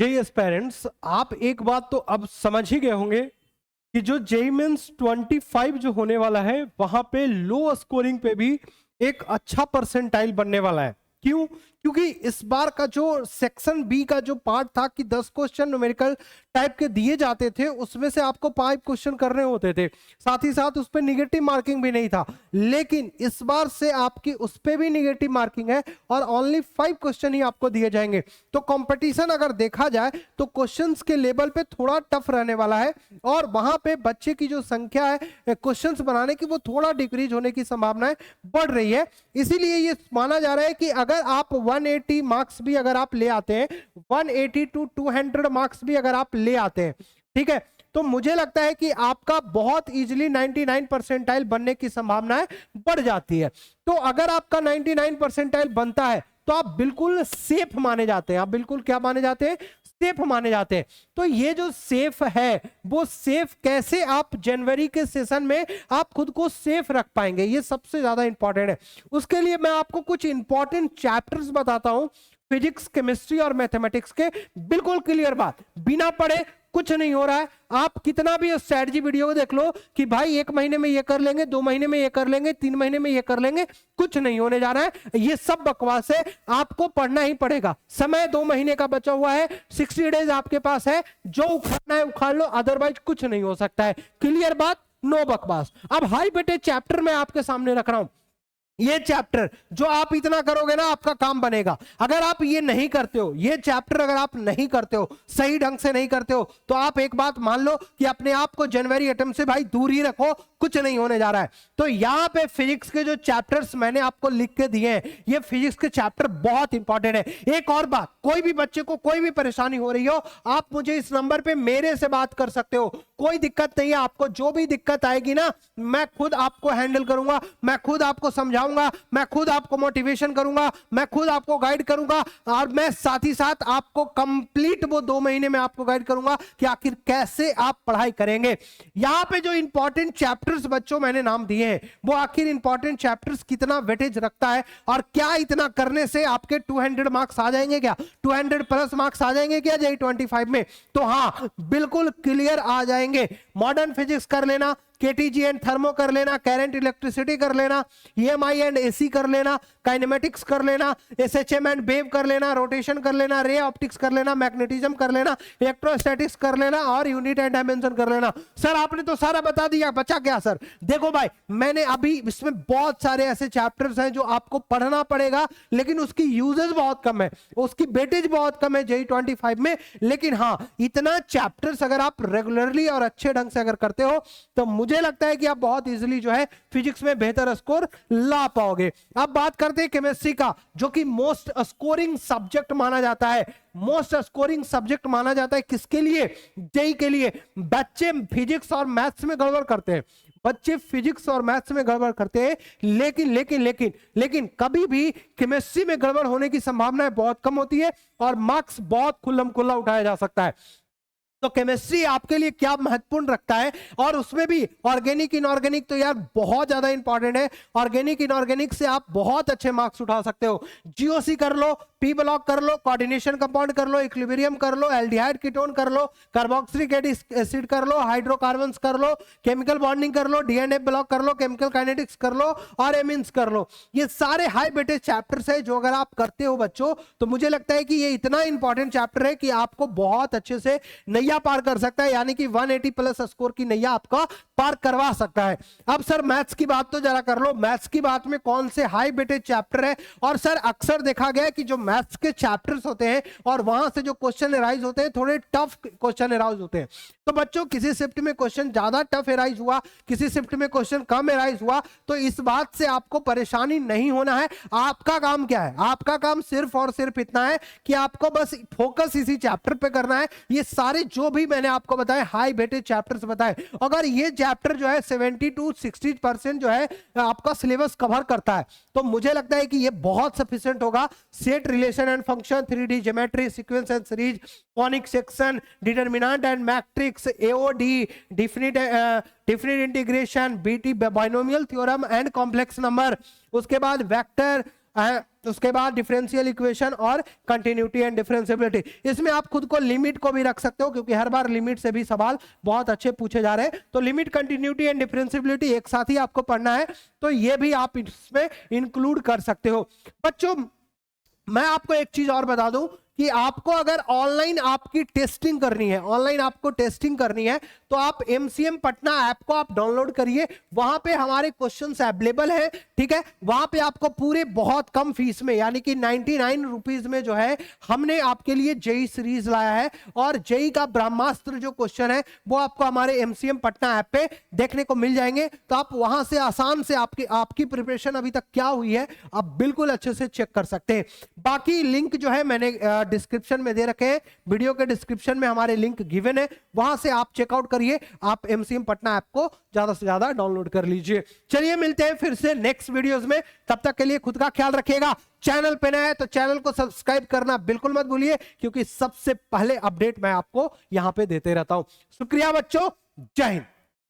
JEE aspirants, आप एक बात तो अब समझ ही गए होंगे कि जो जेई मेंस 25 जो होने वाला है वहां पे लो स्कोरिंग पे भी एक अच्छा परसेंटाइल बनने वाला है। क्यों? क्योंकि इस बार का जो सेक्शन बी का जो पार्ट था कि 10 क्वेश्चन न्यूमेरिकल टाइप के दिए जाते थे, उसमें से आपको 5 क्वेश्चन करने होते थे, साथ ही साथ उस पर निगेटिव मार्किंग भी नहीं था। लेकिन इस बार से आपकी उस पर भी निगेटिव मार्किंग है और ओनली 5 क्वेश्चन ही आपको दिए जाएंगे। तो कंपटीशन अगर देखा जाए तो क्वेश्चंस के लेवल पे थोड़ा टफ रहने वाला है और वहां पे बच्चे की जो संख्या है क्वेश्चंस बनाने की वो थोड़ा डिक्रीज होने की संभावनाएं बढ़ रही है। इसीलिए ये माना जा रहा है कि अगर आप 180 मार्क्स भी अगर आप ले आते हैं, 180 to 200 मार्क्स भी अगर आप ले आते हैं, ठीक है, तो मुझे लगता है कि आपका बहुत इजीली 99 परसेंटाइल बनने की संभावनाएं बढ़ जाती है। तो अगर आपका 99 परसेंटाइल बनता है तो आप बिल्कुल सेफ माने जाते हैं। आप बिल्कुल क्या माने जाते हैं? सेफ माने जाते हैं। तो ये जो सेफ है वो सेफ कैसे आप जनवरी के सेशन में आप खुद को सेफ रख पाएंगे, ये सबसे ज्यादा इंपॉर्टेंट है। उसके लिए मैं आपको कुछ इंपॉर्टेंट चैप्टर्स बताता हूं, फिजिक्स, केमिस्ट्री और मैथमेटिक्स के। बिल्कुल क्लियर बात, बिना पढ़े कुछ नहीं हो रहा है। आप कितना भी स्ट्रेटजी वीडियो देख लो कि भाई 1 महीने में ये कर लेंगे, 2 महीने में ये कर लेंगे, 3 महीने में ये कर लेंगे, कुछ नहीं होने जा रहा है। ये सब बकवास है, आपको पढ़ना ही पड़ेगा। समय 2 महीने का बचा हुआ है, 60 डेज आपके पास है, जो उखाड़ना है उखाड़ लो, अदरवाइज कुछ नहीं हो सकता है। क्लियर बात, नो बकवास। अब हाई बेटे चैप्टर मैं आपके सामने रख रहा हूं। ये चैप्टर जो आप इतना करोगे ना आपका काम बनेगा। अगर आप ये नहीं करते हो, ये चैप्टर अगर आप नहीं करते हो, सही ढंग से नहीं करते हो, तो आप एक बात मान लो कि अपने आप को जनवरी अटेम्प्ट से भाई दूर ही रखो, कुछ नहीं होने जा रहा है। तो यहां पे फिजिक्स के जो चैप्टर्स मैंने आपको लिख के दिए हैं, ये फिजिक्स के चैप्टर बहुत इंपॉर्टेंट है। एक और बात, कोई भी बच्चे को कोई भी परेशानी हो रही हो, आप मुझे इस नंबर पे मेरे से बात कर सकते हो, कोई दिक्कत नहीं है। आपको जो भी दिक्कत आएगी ना, मैं खुद आपको हैंडल करूंगा, मैं खुद आपको समझाऊंगा, मैं खुद आपको मोटिवेशन करूंगा, मैं खुद आपको गाइड करूंगा और मैं साथ ही साथ आपको कंप्लीट वो 2 महीने में आपको गाइड करूंगा कि आखिर कैसे आप पढ़ाई करेंगे। यहां पे जो इंपॉर्टेंट चैप्टर्स बच्चों मैंने नाम दिए हैं, वो आखिर इंपॉर्टेंट चैप्टर्स कितना वेटेज रखता है और क्या इतना करने से आपके 200 मार्क्स आ जाएंगे, क्या 200 प्लस मार्क्स आ जाएंगे क्या जेई 25 में? तो हाँ, बिल्कुल क्लियर आ जाएंगे। मॉडर्न फिजिक्स कर लेना, केटीजी एंड थर्मो कर लेना, करंट इलेक्ट्रिसिटी कर लेना, ईएमआई एंड एसी कर लेना, काइनेमेटिक्स कर लेना, एसएचएम एंड वेव कर लेना, रोटेशन कर लेना, रे ऑप्टिक्स कर लेना, मैग्नेटिज्म कर लेना, इलेक्ट्रोस्टैटिक्स कर लेना और यूनिट एंड डायमेंशन कर लेना। सर आपने तो सारा बता दिया, बचा क्या सर? देखो भाई, मैंने अभी इसमें बहुत सारे ऐसे चैप्टर्स हैं जो आपको पढ़ना पड़ेगा, लेकिन उसकी यूजेस बहुत कम है, उसकी वेटेज बहुत कम है जेई 25 में। लेकिन हाँ, इतना चैप्टर्स अगर आप रेगुलरली और अच्छे ढंग से अगर करते हो तो मुझे लगता है कि आप बहुत इजीली जो है फिजिक्स में बेहतर स्कोर ला पाओगे। अब बात करते हैं केमिस्ट्री का, जो कि मोस्ट स्कोरिंग सब्जेक्ट माना जाता है। मोस्ट स्कोरिंग सब्जेक्ट माना जाता है किसके लिए? जेई के लिए। बच्चे फिजिक्स और मैथ्स में गड़बड़ करते हैं, बच्चे फिजिक्स और मैथ्स में गड़बड़ करते हैं, लेकिन लेकिन लेकिन लेकिन कभी भी केमिस्ट्री में गड़बड़ होने की संभावनाएं बहुत कम होती है और मार्क्स बहुत खुल्लम खुल्ला उठाया जा सकता है। तो केमिस्ट्री आपके लिए क्या महत्वपूर्ण रखता है, और उसमें भी ऑर्गेनिक इनऑर्गेनिक तो यार बहुत ज्यादा इंपॉर्टेंट है। ऑर्गेनिक इनऑर्गेनिक से आप बहुत अच्छे मार्क्स उठा सकते हो। जीओसी कर लो, पी ब्लॉक कर लो, कोऑर्डिनेशन कंपाउंड कर लो, इक्विलिब्रियम कर लो, एल्डिहाइड कीटोन कर लो, कार्बोक्सिलिक एसिड कर लो, हाइड्रोकार्बन्स कर लो, केमिकल बॉन्डिंग कर लो, डीएनए ब्लॉक कर लो, केमिकल काइनेटिक्स कर लो और एमिन्स कर लो। ये सारे हाई वेटेज चैप्टर्स है जो अगर आप करते हो बच्चों, तो मुझे लगता है कि ये इतना इंपॉर्टेंट चैप्टर है कि आपको बहुत अच्छे से नैया पार कर सकता है, यानी कि 180 प्लस स्कोर की नैया आपका पार करवा सकता है। अब सर मैथ्स की बात तो जरा कर लो, मैथ्स की बात में कौन से हाई वेटेज चैप्टर है? और सर अक्सर देखा गया कि जो मैथ्स के चैप्टर्स होते हैं और वहां से जो क्वेश्चन एराइज होते हैं, थोड़े टफ क्वेश्चन एराइज होते हैं। तो बच्चों किसी शिफ्ट में क्वेश्चन ज्यादा टफ एराइज हुआ, किसी शिफ्ट में क्वेश्चन कम एराइज हुआ, तो इस बात से आपको परेशानी नहीं होना है। आपका काम क्या है? आपका काम सिर्फ और सिर्फ इतना है कि आपको बस फोकस इसी चैप्टर पे करना है। ये सारे जो भी मैंने आपको बताए हाई वेटेज चैप्टर्स बताए, अगर ये चैप्टर जो है 70 to 60% जो है आपका सिलेबस कवर करता है, तो मुझे लगता है कि ये बहुत सफिशिएंट होगा। Set, relation and function, 3D geometry, sequence and series, conic section, determinant and matrix, AOD, definite integration, BT binomial theorem and complex number, उसके बाद वेक्टर, उसके बाद डिफरेंशियल इक्वेशन और कंटिन्यूटी एंड डिफरेंशियबिलिटी। इसमें आप खुद को लिमिट को भी रख सकते हो, क्योंकि हर बार लिमिट से भी सवाल बहुत अच्छे पूछे जा रहे हैं। तो लिमिट, कंटिन्यूटी एंड डिफरेंशियबिलिटी एक साथ ही आपको पढ़ना है, तो ये भी आप इसमें इंक्लूड कर सकते हो। बच्चों मैं आपको एक चीज और बता दूं कि आपको अगर ऑनलाइन आपकी टेस्टिंग करनी है, ऑनलाइन आपको टेस्टिंग करनी है, तो आप एमसीएम पटना ऐप को आप डाउनलोड करिए। वहां पे हमारे क्वेश्चंस अवेलेबल है, ठीक है। वहां पे आपको पूरे बहुत कम फीस में, यानी कि 99 रुपीज में जो है हमने आपके लिए जेई सीरीज लाया है, और जेई का ब्रह्मास्त्र जो क्वेश्चन है वो आपको हमारे एमसीएम पटना ऐप पे देखने को मिल जाएंगे। तो आप वहां से आसान से आपकी प्रिपरेशन अभी तक क्या हुई है आप बिल्कुल अच्छे से चेक कर सकते हैं। बाकी लिंक जो है मैंने डिस्क्रिप्शन में दे रखे हैं, वीडियो के डिस्क्रिप्शन में हमारे लिंक गिवन है, वहां से आप चेकआउट करिए। आप एमसीएम पटना ऐप को ज्यादा से ज्यादा डाउनलोड कर लीजिए। चलिए मिलते हैं फिर से नेक्स्ट वीडियोस में, तब तक के लिए खुद का ख्याल रखिएगा। चैनल पे नया है तो चैनल को सब्सक्राइब करना बिल्कुल मत भूलिए, क्योंकि सबसे पहले अपडेट मैं आपको यहां पे देते रहता हूं। शुक्रिया बच्चों, जय हिंद।